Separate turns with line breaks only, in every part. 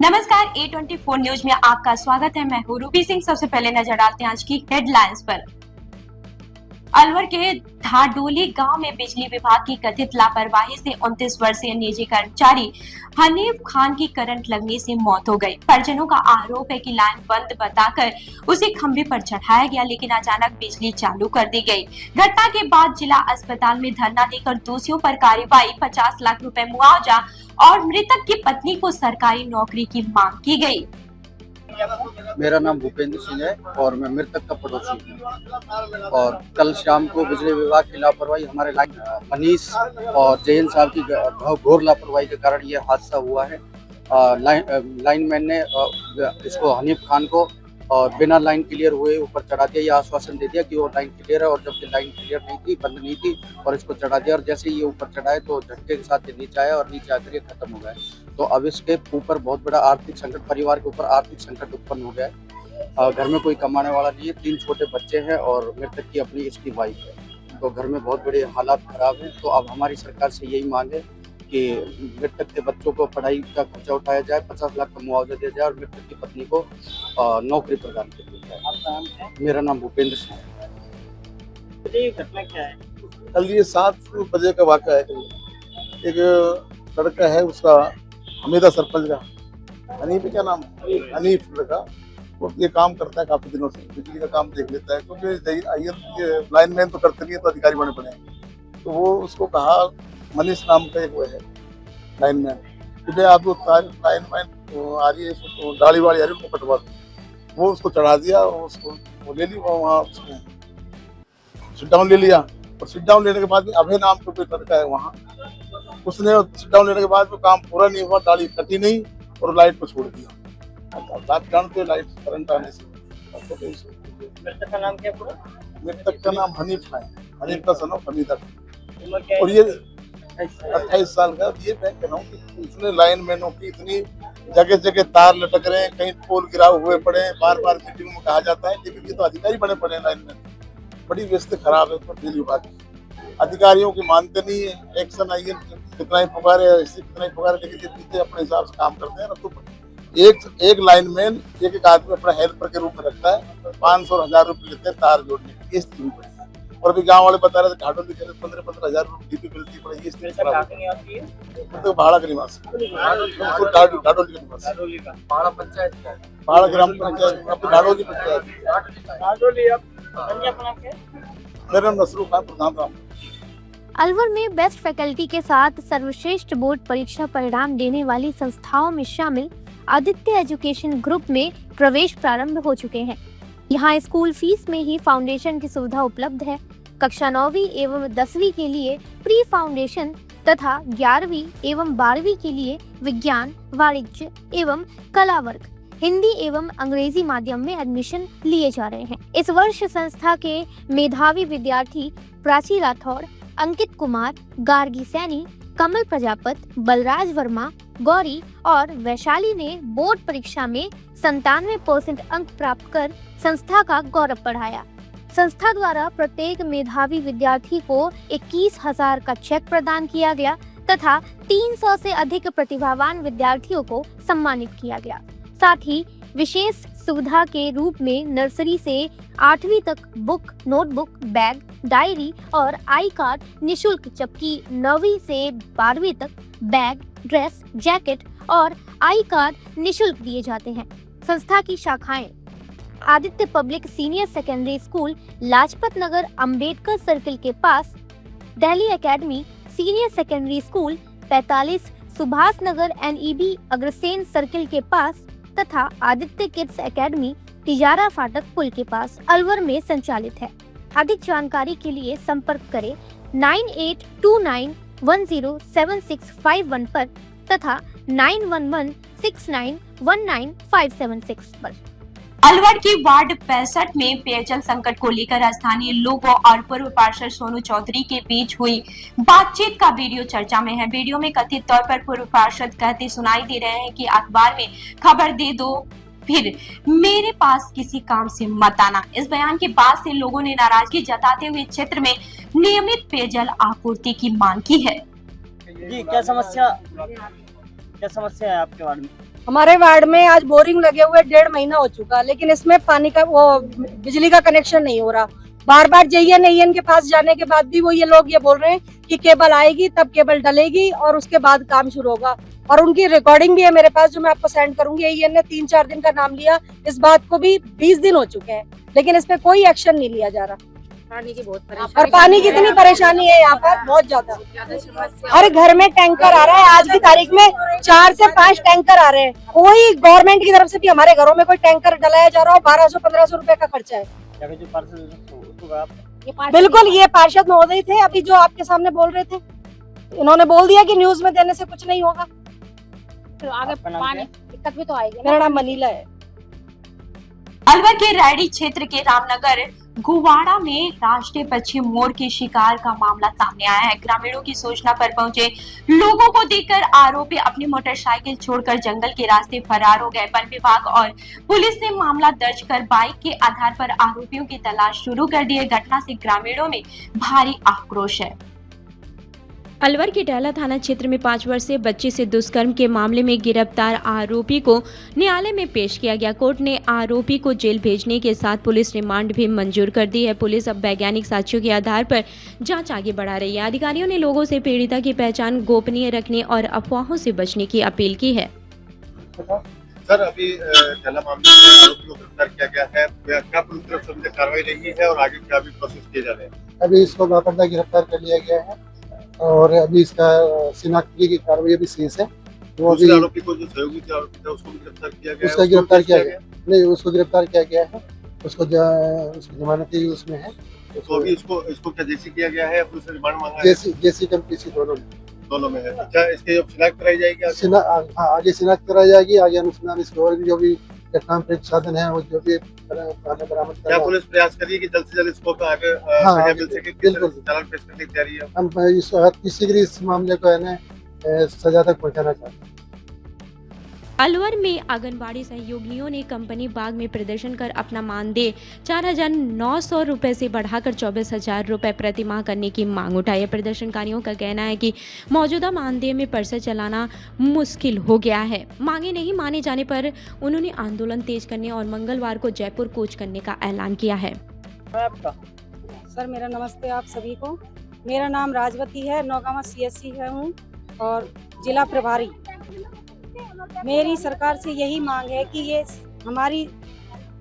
नमस्कार, A24 news में आपका स्वागत है। मैं हूँ रूबी सिंह। सबसे पहले नजर डालते हैं आज की हेडलाइंस पर। अलवर के धाडोली गांव में बिजली विभाग की कथित लापरवाही से 29 वर्षीय निजी कर्मचारी हनीफ खान की करंट लगने से मौत हो गई। परिजनों का आरोप है कि लाइन बंद बताकर उसे खंभे पर चढ़ाया गया, लेकिन अचानक बिजली चालू कर दी गई। घटना के बाद जिला अस्पताल में धरना देकर दोषियों पर कार्रवाई, 50 लाख रुपए मुआवजा और मृतक की पत्नी को सरकारी नौकरी की मांग की गई।
मेरा नाम भूपेंद्र सिंह है और मैं मृतक का पड़ोसी हूँ। और कल शाम को बिजली विभाग की लापरवाही, हमारे मनीष और जयन साहब की घोर लापरवाही के कारण ये हादसा हुआ है। लाइनमैन ने इसको हनीफ खान को और बिना लाइन क्लियर हुए ऊपर चढ़ा दिया। ये आश्वासन दे दिया कि वो लाइन क्लियर है, और जबकि लाइन क्लियर नहीं थी, बंद नहीं थी, और इसको चढ़ा दिया। और जैसे ये ऊपर चढ़ाए तो झटके के साथ ये नीचे आया और नीचे आकर ये खत्म हो गया। तो अब इसके ऊपर बहुत बड़ा आर्थिक संकट, परिवार के ऊपर आर्थिक संकट उत्पन्न हो गया है। घर में कोई कमाने वाला नहीं है, 3 छोटे बच्चे हैं और मृतक की अपनी इसकी वाइफ है। तो घर में बहुत बड़े हालात खराब हैं। तो अब हमारी सरकार से यही मांग है कि मृतक के बच्चों को पढ़ाई का खर्चा उठाया जाए, 50 लाख का मुआवजा दिया जाए और मृतक की पत्नी को नौकरी प्रदान कर दी जाए। मेरा नाम भूपेंद्र सिंह है।
ये घटना क्या है?
कल ये 7 बजे का वाक़ा है। एक लड़का है, उसका हमीदा सरपंच का, हनीफ क्या नाम, हनीफ लड़का, वो ये काम करता है काफी दिनों से, बिजली का काम देख लेता है। क्योंकि लाइनमैन तो करते नहीं है, तो अधिकारी बने पड़े हैं। तो वो उसको कहा, मनीष नाम का एक वो है लाइनमैन, कि आप जो लाइनमैन आ रही है, डाली वाली आ रही है, उनको कटवा दो। वो उसको चढ़ा दिया और उसको वो ले ली, वहाँ उसको सिट डाउन ले लिया। और सिट डाउन लेने के बाद में अभय नाम का कोई लड़का है वहाँ, उसने सिट डाउन लेने के बाद में काम पूरा नहीं हुआ, डाली कटी नहीं और लाइट को छोड़ दिया। आप जानते हो लाइट करंट आने से।
मृतक का नाम क्या पूरा?
मृतक का नाम हनीफ है, हनीफ का सन ऑफ हमीदा। और ये 28 साल का। ये मैं कह रहा हूँ कि इसने लाइनमैनों की इतनी जगह जगह तार लटक रहे हैं, कहीं पोल गिराव हुए पड़े हैं, बार बार मीटिंग में कहा जाता है, लेकिन ये तो अधिकारी बने पड़े हैं लाइनमैन। बड़ी व्यवस्था खराब है बिजली विभाग की। अधिकारियों की मानते नहीं है, एक्शन आइए कितना ही पुकारे, ऐसे कितना ही पुकारे, लेकिन ये पीछे अपने हिसाब से काम करते हैं ना। तो एक लाइनमैन एक आदमी अपना हेल्पर के रूप में रखता है, 500 और 1000 रुपये लेते हैं तार जोड़ने की। ये स्थिति पड़ी है। और अभी गाँव वाले बता रहे थे घाटों लिखे 15-15 हजार रुपये डीपी मिलती पड़ी। ये स्थिति खराब है। तो भाड़ा का निवास, घाटोली का निवास,
पहाड़ा पंचायत का,
पहाड़ा ग्राम पंचायत, अपनी घाटोली पंचायत। मेरा नाम नसरुल खान, प्रधान राम।
अलवर में बेस्ट फैकल्टी के साथ सर्वश्रेष्ठ बोर्ड परीक्षा परिणाम देने वाली संस्थाओं में शामिल आदित्य एजुकेशन ग्रुप में प्रवेश प्रारंभ हो चुके हैं। यहाँ स्कूल फीस में ही फाउंडेशन की सुविधा उपलब्ध है। कक्षा 9वीं एवं 10वीं के लिए प्री फाउंडेशन तथा 11वीं एवं 12वीं के लिए विज्ञान, वाणिज्य एवं कला वर्ग, हिंदी एवं अंग्रेजी माध्यम में एडमिशन लिए जा रहे हैं। इस वर्ष संस्था के मेधावी विद्यार्थी प्राची राठौड़, अंकित कुमार, गार्गी सैनी, कमल प्रजापत, बलराज वर्मा, गौरी और वैशाली ने बोर्ड परीक्षा में 97% अंक प्राप्त कर संस्था का गौरव बढ़ाया। संस्था द्वारा प्रत्येक मेधावी विद्यार्थी को 21,000 का चेक प्रदान किया गया तथा 300 से अधिक प्रतिभावान विद्यार्थियों को सम्मानित किया गया। साथ ही विशेष सुविधा के रूप में नर्सरी से 8वीं तक बुक, नोटबुक, बैग, डायरी और आई कार्ड निःशुल्क, जबकि 9वीं से 12वीं तक बैग, ड्रेस, जैकेट और आई कार्ड निःशुल्क दिए जाते हैं। संस्था की शाखाएं Aditya public senior secondary school, Lajpat Nagar, Ambedkar circle के पास, Delhi academy senior secondary school 45, Subhash Nagar NEB Agrasen circle के पास तथा आदित्य किड्स एकेडमी तिजारा फाटक पुल के पास अलवर में संचालित है। अधिक जानकारी के लिए संपर्क करें 9829107651 पर तथा 9116919576 पर।
अलवर की वार्ड 65 में पेयजल संकट को लेकर स्थानीय लोगों और पूर्व पार्षद सोनू चौधरी के बीच हुई बातचीत का वीडियो चर्चा में है। वीडियो में कथित तौर पर पूर्व पार्षद कहते सुनाई दे रहे हैं कि अखबार में खबर दे दो, फिर मेरे पास किसी काम से मत आना। इस बयान के बाद से लोगों ने नाराजगी जताते हुए क्षेत्र में नियमित पेयजल आपूर्ति की मांग की है।
जी, क्या समस्या है आपके वार्ड में?
हमारे वार्ड में आज बोरिंग लगे हुए 1.5 महीना हो चुका, लेकिन इसमें पानी का वो बिजली का कनेक्शन नहीं हो रहा। बार बार JN के पास जाने के बाद भी वो ये लोग ये बोल रहे हैं कि केबल आएगी तब केबल डलेगी और उसके बाद काम शुरू होगा। और उनकी रिकॉर्डिंग भी है मेरे पास जो मैं आपको सेंड करूंगी। AN ने 3-4 दिन का नाम लिया, इस बात को भी 20 दिन हो चुके हैं, लेकिन इस पे कोई एक्शन नहीं लिया जा रहा।
पानी की बहुत
और पानी की इतनी परेशानी है यहाँ पर, बहुत ज्यादा। हर घर में टैंकर आ रहा है, आज की तारीख में 4 से 5 टैंकर आ रहे हैं। कोई गवर्नमेंट की तरफ से भी हमारे घरों में कोई टैंकर डलाया जा रहा हो, 1200-1500 रुपए का खर्चा है।
जो पार्सल
बिल्कुल, ये पार्षद महोदय थे अभी जो आपके सामने बोल रहे थे, इन्होंने बोल दिया कि न्यूज में देने से कुछ नहीं होगा।
तो आगे
आपका नाम
पानी
क्या
दिक्कत भी तो आएगी।
मेरा नाम मनीला है।
अलवर के रैडी क्षेत्र के रामनगर गुवाड़ा में राष्ट्रीय पश्चिम मोर के शिकार का मामला सामने आया है। ग्रामीणों की सूचना पर पहुंचे लोगों को देखकर आरोपी अपनी मोटरसाइकिल छोड़कर जंगल के रास्ते फरार हो गए। वन विभाग और पुलिस ने मामला दर्ज कर बाइक के आधार पर आरोपियों की तलाश शुरू कर दी है। घटना से ग्रामीणों में भारी आक्रोश है। अलवर के डहला थाना क्षेत्र में 5 वर्षीय बच्ची से दुष्कर्म के मामले में गिरफ्तार आरोपी को न्यायालय में पेश किया गया। कोर्ट ने आरोपी को जेल भेजने के साथ पुलिस रिमांड भी मंजूर कर दी है। पुलिस अब वैज्ञानिक साक्ष्यों के आधार पर जांच आगे बढ़ा रही है। अधिकारियों ने लोगों से पीड़िता की पहचान गोपनीय रखने और अफवाहों से बचने की अपील की है।
सर, अभी डहला मामले में आरोपी को गिरफ्तार किया गया है, क्या पुलिस तरफ से मुझे कार्रवाई रही है और आगे क्या भी प्रोसेस किए जा रहे हैं?
अभी इसको बाकायदा गिरफ्तार कर लिया गया है और अभी इसका शिनाख्ती की कार्रवाई अभी शेष है। वो अभी
आरोपी को जो सहयोगी थे आरोपी था उसको भी गिरफ्तार किया गया है।
उसका गिरफ्तार किया गया नहीं, उसको गिरफ्तार किया गया है। उसको उसकी जमानती उसमें है।
तो अभी इसको क्या जेसी किया गया है, पुलिस ने रिमांड मांगा है?
जेसी कम पीसी दोनों में
है। अच्छा, इसके शिनाख्त कराई जाएगी
आगे शिनाख्त कराई जाएगी। आगे अनुसंधान इसके और भी जो भी घटना साधन है वो जो भी बरामद कर।
क्या पुलिस प्रयास करिए कि जल्द से जल्द इसको आगे सजा मिल सके?
बिल्कुल
चालान पेश करने की तैयारी है।
हम किसी भी इस मामले को है ना सजा तक पहुंचाना चाहते हैं।
अलवर में आंगनबाड़ी सहयोगियों ने कंपनी बाग में प्रदर्शन कर अपना मानदेय 4,900 रुपए से बढ़ाकर 24,000 रुपए प्रति माह करने की मांग उठाई है। प्रदर्शनकारियों का कहना है कि मौजूदा मानदेय में परचेज चलाना मुश्किल हो गया है। मांगे नहीं माने जाने पर उन्होंने आंदोलन तेज करने और मंगलवार को जयपुर कूच करने का ऐलान किया है।
आपका
सर मेरा नमस्ते आप सभी को। मेरा नाम राजवती है, नौगामा CSC है हूँ और जिला प्रभारी। मेरी सरकार से यही मांग है कि ये हमारी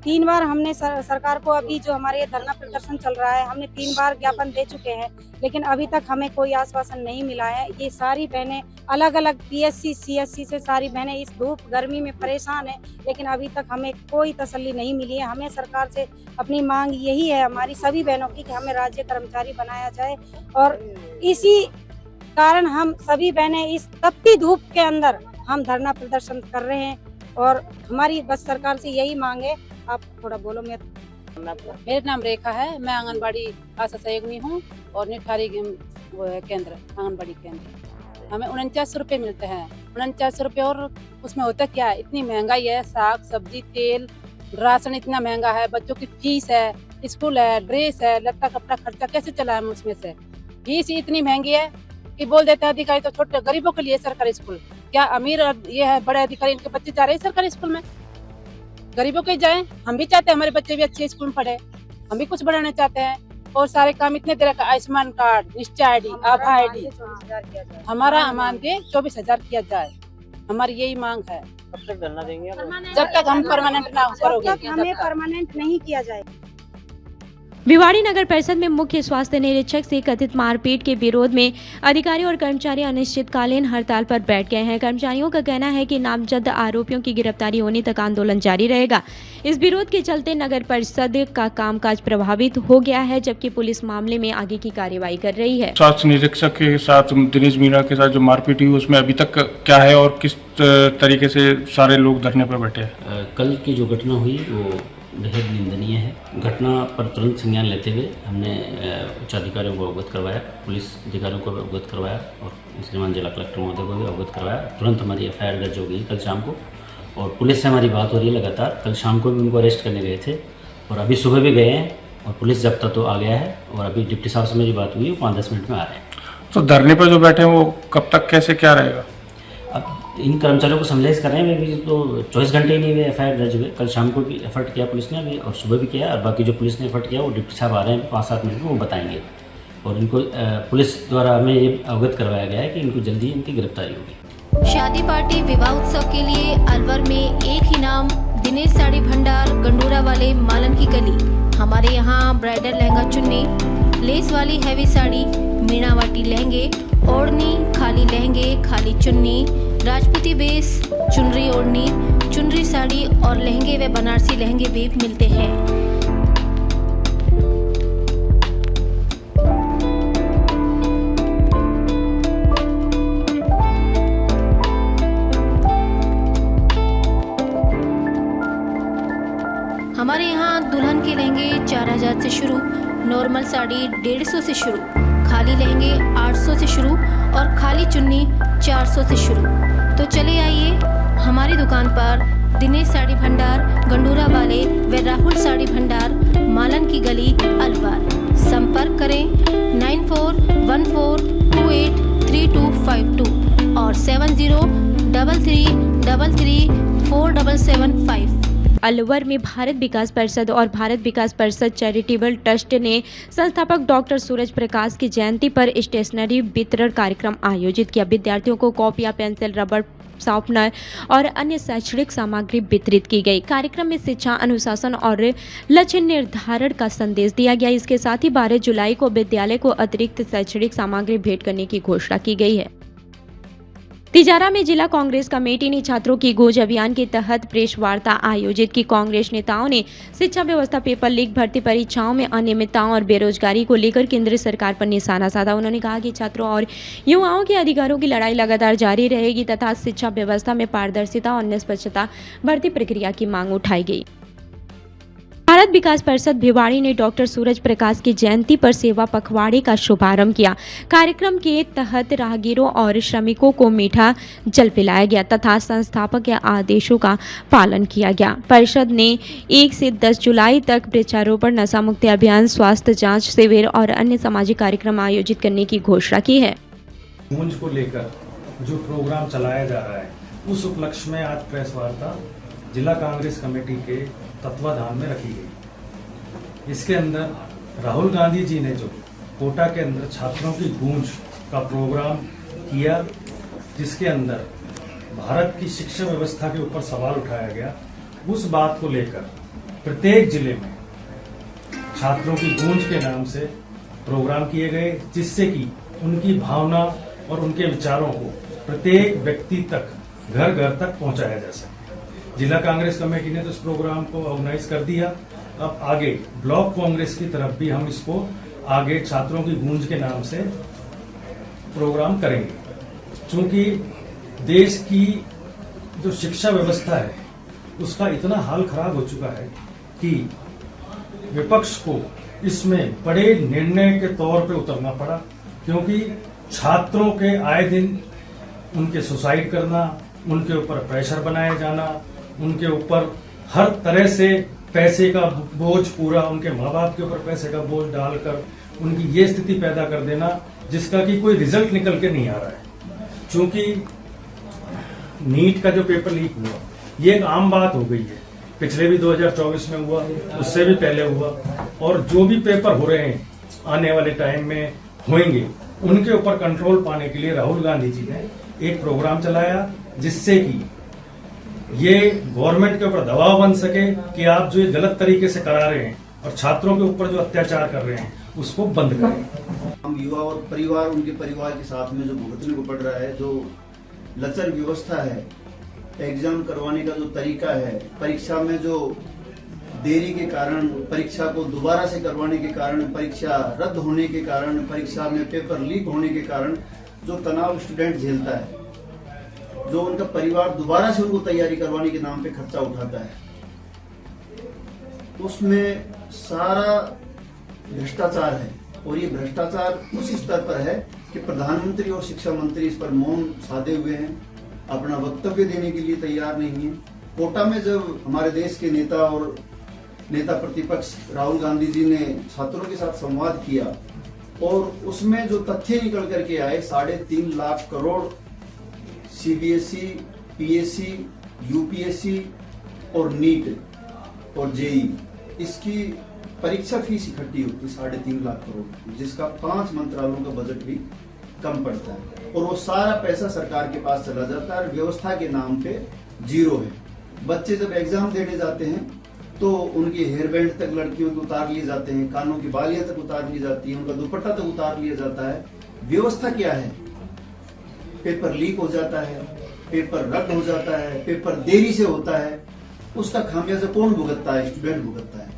3 बार हमने सरकार को अभी जो हमारे ये धरना प्रदर्शन चल रहा है हमने 3 बार ज्ञापन दे चुके हैं, लेकिन अभी तक हमें कोई आश्वासन नहीं मिला है। ये सारी बहनें अलग अलग PSC CSC से सारी बहनें इस धूप गर्मी में परेशान हैं, लेकिन अभी तक हमें कोई तसल्ली नहीं मिली है। हमें सरकार से अपनी मांग यही है हमारी सभी बहनों की कि हमें राज्य कर्मचारी बनाया जाए और इसी कारण हम सभी बहनें इस तपती धूप के अंदर हम धरना प्रदर्शन कर रहे हैं और हमारी बस सरकार से यही मांग है। आप थोड़ा बोलो।
मेरा नाम रेखा है, मैं आंगनबाड़ी आशा सहयोगी हूँ और निठारी वो है केंद्र आंगनबाड़ी केंद्र। हमें 49 रुपये मिलते हैं। 49 रुपये और उसमें होता क्या है, इतनी महंगाई है, साग सब्जी तेल राशन इतना महंगा है, बच्चों की फीस है, स्कूल है, ड्रेस है, लत्ता कपड़ा खर्चा कैसे चला हम उसमें से। फीस इतनी महंगी है कि बोल देते हैं अधिकारी तो छोटे गरीबों के लिए सरकारी स्कूल, क्या अमीर और ये है बड़े अधिकारी इनके बच्चे जा रहे हैं सरकारी स्कूल में? गरीबों के जाएं। हम भी चाहते हैं हमारे बच्चे भी अच्छे स्कूल में पढ़े, हम भी कुछ बढ़ाना चाहते हैं और सारे काम इतने तरह का आयुष्मान कार्ड, निश्चय ID, आभा ID, हमारा मानदेय 24,000 किया जाए। हमारी यही मांग है।
कब तक धरना देंगे?
जब तक हम परमानेंट ना करोगे,
जब तक हमें परमानेंट नहीं किया जाए।
भिवाड़ी नगर परिषद में मुख्य स्वास्थ्य निरीक्षक से कथित मारपीट के विरोध में अधिकारी और कर्मचारी अनिश्चितकालीन हड़ताल पर बैठ गए हैं। कर्मचारियों का कहना है कि नामजद आरोपियों की गिरफ्तारी होने तक आंदोलन जारी रहेगा। इस विरोध के चलते नगर परिषद का कामकाज प्रभावित हो गया है, जबकि पुलिस मामले में आगे की कार्रवाई कर रही है।
स्वास्थ्य निरीक्षक के साथ दिनेश मीणा के साथ जो मारपीट हुई उसमें अभी तक क्या है और किस तरीके से सारे लोग धरने पर बैठे हैं?
कल की जो घटना हुई वो बेहद निंदनीय है। घटना पर तुरंत संज्ञान लेते हुए हमने उच्च अधिकारियों को अवगत करवाया, पुलिस अधिकारियों को अवगत करवाया और श्रीमान जिला कलेक्टर महोदय को भी अवगत करवाया। तुरंत हमारी FIR दर्ज हो गई कल शाम को और पुलिस से हमारी बात हो रही है लगातार। कल शाम को भी उनको अरेस्ट करने गए थे और अभी सुबह भी गए हैं और पुलिस जब्ता तो आ गया है और अभी डिप्टी साहब से मेरी बात हुई, वो 5-10 मिनट में आ रहे हैं।
तो धरने पर जो बैठे हैं वो कब तक कैसे क्या रहेगा?
अब इन कर्मचारियों को समझाइश कर रहे हैं। अभी तो 24 घंटे ही नहीं हुए FIR दर्ज हुए। कल शाम को भी एफर्ट किया पुलिस ने अभी, और सुबह भी किया, और बाकी जो पुलिस ने एफर्ट किया वो डिप्टी साहब आ रहे हैं 5-7 मिनट में, वो बताएंगे। और इनको पुलिस द्वारा हमें ये अवगत करवाया गया है कि इनको जल्दी इनकी गिरफ्तारी होगी।
शादी पार्टी विवाह उत्सव के लिए अलवर में एक ही नाम, दिनेश साड़ी भंडार, गंडूरा वाले, मालन की गली। हमारे यहाँ ब्राइडल लहंगा चुन्नी, लेस वाली हैवी साड़ी, मीनावाटी लहंगे, ओढ़नी, खाली लहंगे, खाली चुन्नी, राजपूती बेस, चुनरी ओढ़नी, चुनरी साड़ी और लहंगे व बनारसी लहंगे भी मिलते हैं। हमारे यहाँ दुल्हन के लहंगे 4000 से शुरू, नॉर्मल साड़ी 150 से शुरू, खाली लहंगे 800 से शुरू और खाली चुन्नी 400 से शुरू। तो चले आइए हमारी दुकान पर, दिनेश साड़ी भंडार, गंडूरा वाले व राहुल साड़ी भंडार, मालन की गली, अलवर। संपर्क करें 9414283252 और 7033334775।
अलवर में भारत विकास परिषद और भारत विकास परिषद चैरिटेबल ट्रस्ट ने संस्थापक डॉक्टर सूरज प्रकाश की जयंती पर स्टेशनरी वितरण कार्यक्रम आयोजित किया। विद्यार्थियों को कॉपियां, पेंसिल, रबड़, शार्पनर और अन्य शैक्षणिक सामग्री वितरित की गई। कार्यक्रम में शिक्षा, अनुशासन और लक्ष्य निर्धारण का संदेश दिया गया। इसके साथ ही 12 जुलाई को विद्यालय को अतिरिक्त शैक्षणिक सामग्री भेंट करने की घोषणा की गई है। तिजारा में जिला कांग्रेस कमेटी ने छात्रों की गूंज अभियान के तहत प्रेस वार्ता आयोजित की। कांग्रेस नेताओं ने शिक्षा व्यवस्था, पेपर लीक, भर्ती परीक्षाओं में अनियमितताओं और बेरोजगारी को लेकर केंद्र सरकार पर निशाना साधा। उन्होंने कहा कि छात्रों और युवाओं के अधिकारों की लड़ाई लगातार जारी रहेगी तथा शिक्षा व्यवस्था में पारदर्शिता और निष्पक्षता भर्ती प्रक्रिया की मांग उठाई गई। भारत विकास परिषद भिवाड़ी ने डॉक्टर सूरज प्रकाश की जयंती पर सेवा पखवाड़े का शुभारंभ किया। कार्यक्रम के तहत राहगीरों और श्रमिकों को मीठा जल पिलाया गया तथा संस्थापक के आदेशों का पालन किया गया। परिषद ने 1 से 10 जुलाई तक वृक्षारोपण, नशा मुक्ति अभियान, स्वास्थ्य जांच शिविर और अन्य सामाजिक कार्यक्रम आयोजित करने की घोषणा की है।
गूंज को लेकर जो प्रोग्राम चलाया जा रहा है, उस उपलक्ष्य में आज प्रेस वार्ता जिला कांग्रेस कमेटी के तत्वाधान में रखी गई। इसके अंदर राहुल गांधी जी ने जो कोटा के अंदर छात्रों की गूंज का प्रोग्राम किया, जिसके अंदर भारत की शिक्षा व्यवस्था के ऊपर सवाल उठाया गया, उस बात को लेकर प्रत्येक जिले में छात्रों की गूंज के नाम से प्रोग्राम किए गए, जिससे कि उनकी भावना और उनके विचारों को प्रत्येक व्यक्ति तक, घर घर तक पहुंचाया जा सके। जिला कांग्रेस कमेटी ने तो इस प्रोग्राम को ऑर्गेनाइज कर दिया। अब आगे ब्लॉक कांग्रेस की तरफ भी हम इसको आगे छात्रों की गूंज के नाम से प्रोग्राम करेंगे, क्योंकि देश की जो शिक्षा व्यवस्था है उसका इतना हाल खराब हो चुका है कि विपक्ष को इसमें बड़े निर्णय के तौर पे उतरना पड़ा, क्योंकि छात्रों के आए दिन उनके सुसाइड करना, उनके ऊपर प्रेशर बनाया जाना, उनके ऊपर हर तरह से पैसे का बोझ पूरा उनके माँ बाप के ऊपर पैसे का बोझ डालकर उनकी ये स्थिति पैदा कर देना जिसका कि कोई रिजल्ट निकल के नहीं आ रहा है। क्योंकि नीट का जो पेपर लीक हुआ ये एक आम बात हो गई है, पिछले भी 2024 में हुआ, उससे भी पहले हुआ, और जो भी पेपर हो रहे हैं आने वाले टाइम में होंगे, उनके ऊपर कंट्रोल पाने के लिए राहुल गांधी जी ने एक प्रोग्राम चलाया, जिससे कि ये गवर्नमेंट के ऊपर दबाव बन सके कि आप जो ये गलत तरीके से करा रहे हैं और छात्रों के ऊपर जो अत्याचार कर रहे हैं उसको बंद करें।
हम युवा और परिवार, उनके परिवार के साथ में जो भुगतने को पड़ रहा है, जो लचर व्यवस्था है, एग्जाम करवाने का जो तरीका है, परीक्षा में जो देरी के कारण, परीक्षा को दोबारा से करवाने के कारण, परीक्षा रद्द होने के कारण, परीक्षा में पेपर लीक होने के कारण जो तनाव स्टूडेंट झेलता है, जो उनका परिवार दोबारा से उनको तैयारी करवाने के नाम पे खर्चा उठाता है, उसमें सारा भ्रष्टाचार है। और ये भ्रष्टाचार उस स्तर पर है कि प्रधानमंत्री और शिक्षा मंत्री इस पर मौन साधे हुए हैं, अपना वक्तव्य देने के लिए तैयार नहीं है। कोटा में जब हमारे देश के नेता और नेता प्रतिपक्ष राहुल गांधी जी ने छात्रों के साथ संवाद किया और उसमें जो तथ्य निकल करके आए, 3.5 lakh crore CBSE, PSC, UPSC और नीट और जेई, इसकी परीक्षा फीस इकट्ठी होती 3.5 लाख करोड़ की, जिसका 5 मंत्रालयों का बजट भी कम पड़ता है और वो सारा पैसा सरकार के पास चला जाता है। व्यवस्था के नाम पे जीरो है। बच्चे जब एग्जाम देने जाते हैं तो उनकी हेयर बैंड तक लड़कियों के उतार लिए जाते हैं, कानों की बालियां तक उतार ली जाती है, उनका दुपट्टा तक उतार लिया जाता है। व्यवस्था क्या है? पेपर लीक हो जाता है, पेपर रद्द हो जाता है, पेपर देरी से होता है, उसका खामियाजा कौन भुगतता है? स्टूडेंट भुगतता है।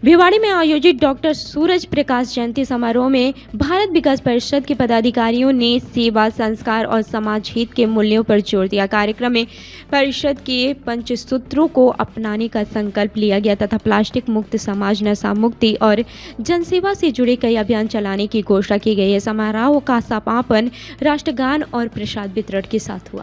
भिवाड़ी में आयोजित डॉक्टर सूरज प्रकाश जयंती समारोह में भारत विकास परिषद के पदाधिकारियों ने सेवा, संस्कार और समाज हित के मूल्यों पर जोर दिया। कार्यक्रम में परिषद के पंचसूत्रों को अपनाने का संकल्प लिया गया तथा प्लास्टिक मुक्त समाज, नशा मुक्ति और जनसेवा से जुड़े कई अभियान चलाने की घोषणा की गई है। समारोह का समापन राष्ट्रगान और प्रसाद वितरण के साथ हुआ।